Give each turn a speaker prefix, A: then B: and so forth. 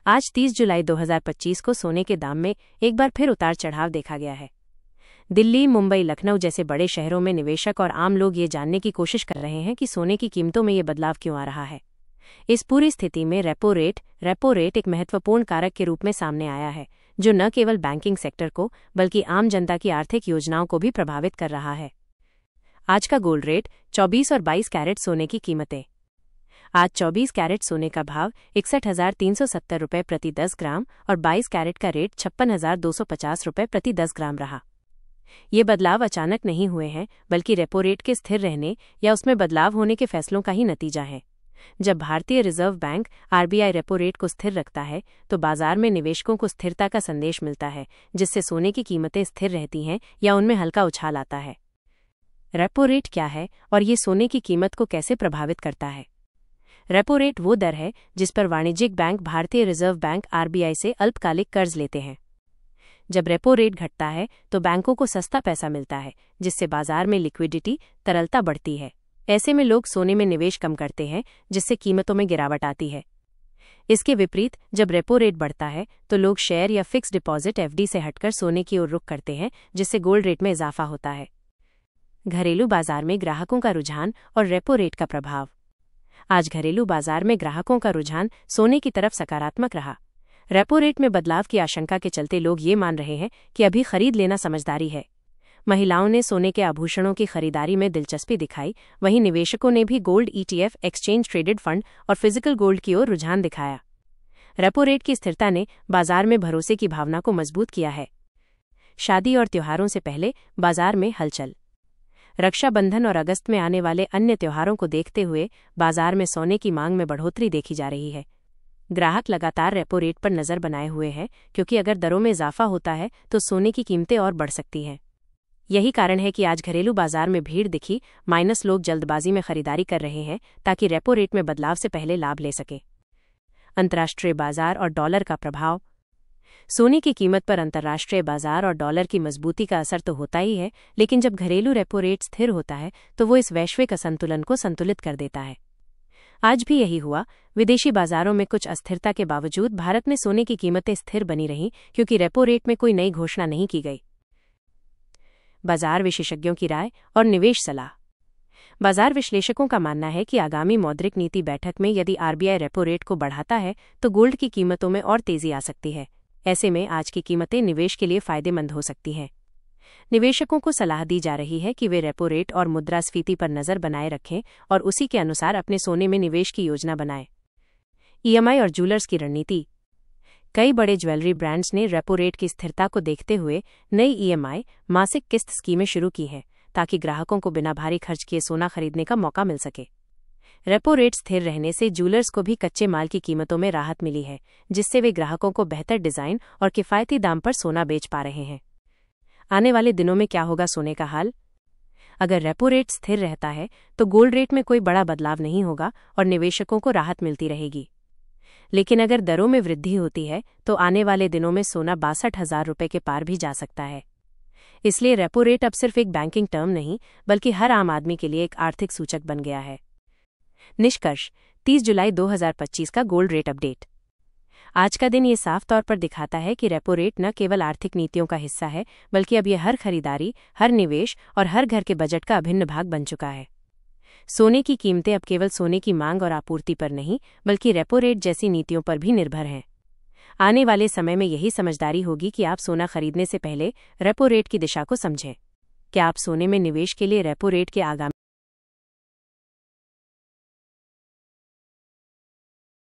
A: आज 30 जुलाई 2025 को सोने के दाम में एक बार फिर उतार चढ़ाव देखा गया है। दिल्ली, मुंबई, लखनऊ जैसे बड़े शहरों में निवेशक और आम लोग ये जानने की कोशिश कर रहे हैं कि सोने की कीमतों में ये बदलाव क्यों आ रहा है। इस पूरी स्थिति में रेपो रेट एक महत्वपूर्ण कारक के रूप में सामने आया है, जो न केवल बैंकिंग सेक्टर को बल्कि आम जनता की आर्थिक योजनाओं को भी प्रभावित कर रहा है। आज का गोल्ड रेट 24 और 22 कैरेट सोने की कीमतें। आज 24 कैरेट सोने का भाव 61,370 रुपये प्रति 10 ग्राम और 22 कैरेट का रेट 56,250 रुपये प्रति 10 ग्राम रहा। ये बदलाव अचानक नहीं हुए हैं, बल्कि रेपो रेट के स्थिर रहने या उसमें बदलाव होने के फैसलों का ही नतीजा है। जब भारतीय reserve bank RBI repo rate को स्थिर रखता है, तो बाजार में निवेशकों को स्थिरता का संदेश मिलता है, जिससे सोने की कीमतें स्थिर रहती हैं या उनमें हल्का उछाल आता है। रेपो रेट क्या है और ये सोने की कीमत को कैसे प्रभावित करता है? रेपो रेट वो दर है जिस पर वाणिज्यिक बैंक भारतीय रिजर्व बैंक आरबीआई से अल्पकालिक कर्ज लेते हैं। जब रेपो रेट घटता है तो बैंकों को सस्ता पैसा मिलता है, जिससे बाजार में लिक्विडिटी तरलता बढ़ती है। ऐसे में लोग सोने में निवेश कम करते हैं, जिससे कीमतों में गिरावट आती है। इसके विपरीत जब रेपो रेट बढ़ता है तो लोग शेयर या फिक्स डिपॉजिट एफडी से हटकर सोने की ओर रुख करते हैं, जिससे गोल्ड रेट में इजाफा होता है। घरेलू बाजार में ग्राहकों का रुझान और रेपो रेट का प्रभाव। आज घरेलू बाजार में ग्राहकों का रुझान सोने की तरफ सकारात्मक रहा। रेपो रेट में बदलाव की आशंका के चलते लोग ये मान रहे हैं कि अभी खरीद लेना समझदारी है। महिलाओं ने सोने के आभूषणों की खरीदारी में दिलचस्पी दिखाई, वहीं निवेशकों ने भी gold ETF, exchange traded fund और फिजिकल गोल्ड की ओर रुझान दिखाया। रेपो रेट की स्थिरता ने बाजार में भरोसे की भावना को मजबूत किया है। शादी और त्योहारों से पहले बाजार में हलचल। रक्षाबंधन और अगस्त में आने वाले अन्य त्योहारों को देखते हुए बाजार में सोने की मांग में बढ़ोतरी देखी जा रही है। ग्राहक लगातार रेपो रेट पर नजर बनाए हुए हैं, क्योंकि अगर दरों में इजाफा होता है तो सोने की कीमतें और बढ़ सकती हैं। यही कारण है कि आज घरेलू बाजार में भीड़ दिखी, लोग जल्दबाजी में खरीदारी कर रहे हैं ताकि रेपो रेट में बदलाव से पहले लाभ ले सके। अंतर्राष्ट्रीय बाजार और डॉलर का प्रभाव। सोने की कीमत पर अंतर्राष्ट्रीय बाजार और डॉलर की मजबूती का असर तो होता ही है, लेकिन जब घरेलू रेपो रेट स्थिर होता है तो वो इस वैश्विक असंतुलन को संतुलित कर देता है। आज भी यही हुआ। विदेशी बाजारों में कुछ अस्थिरता के बावजूद भारत में सोने की कीमतें स्थिर बनी रहीं, क्योंकि रेपो रेट में कोई नई घोषणा नहीं की गई। बाजार विशेषज्ञों की राय और निवेश सलाह। बाजार विश्लेषकों का मानना है कि आगामी मौद्रिक नीति बैठक में यदि आरबीआई रेपो रेट को बढ़ाता है तो गोल्ड की कीमतों में और तेजी आ सकती है। ऐसे में आज की कीमतें निवेश के लिए फायदेमंद हो सकती हैं। निवेशकों को सलाह दी जा रही है कि वे रेपो रेट और मुद्रास्फीति पर नजर बनाए रखें और उसी के अनुसार अपने सोने में निवेश की योजना बनाएं। ईएमआई और ज्वेलर्स की रणनीति। कई बड़े ज्वेलरी ब्रांड्स ने रेपो रेट की स्थिरता को देखते हुए नई ईएमआई मासिक किस्त स्कीमें शुरू की हैं, ताकि ग्राहकों को बिना भारी खर्च किए सोना खरीदने का मौका मिल सके। रेपो रेट स्थिर रहने से ज्वेलर्स को भी कच्चे माल की कीमतों में राहत मिली है, जिससे वे ग्राहकों को बेहतर डिजाइन और किफायती दाम पर सोना बेच पा रहे हैं। आने वाले दिनों में क्या होगा सोने का हाल? अगर रेपो रेट स्थिर रहता है तो गोल्ड रेट में कोई बड़ा बदलाव नहीं होगा और निवेशकों को राहत मिलती रहेगी। लेकिन अगर दरों में वृद्धि होती है तो आने वाले दिनों में सोना 62,000 रुपये के पार भी जा सकता है। इसलिए रेपो रेट अब सिर्फ एक बैंकिंग टर्म नहीं, बल्कि हर आम आदमी के लिए एक आर्थिक सूचक बन गया है। निष्कर्ष। 30 जुलाई 2025 का गोल्ड रेट अपडेट। आज का दिन ये साफ तौर पर दिखाता है कि रेपो रेट न केवल आर्थिक नीतियों का हिस्सा है, बल्कि अब यह हर खरीदारी, हर निवेश और हर घर के बजट का अभिन्न भाग बन चुका है। सोने की कीमतें अब केवल सोने की मांग और आपूर्ति पर नहीं, बल्कि रेपो रेट जैसी नीतियों पर भी निर्भर हैं। आने वाले समय में यही समझदारी होगी कि आप सोना खरीदने से पहले रेपो रेट की दिशा को समझें। क्या आप सोने में निवेश के लिए रेपो रेट के आगामी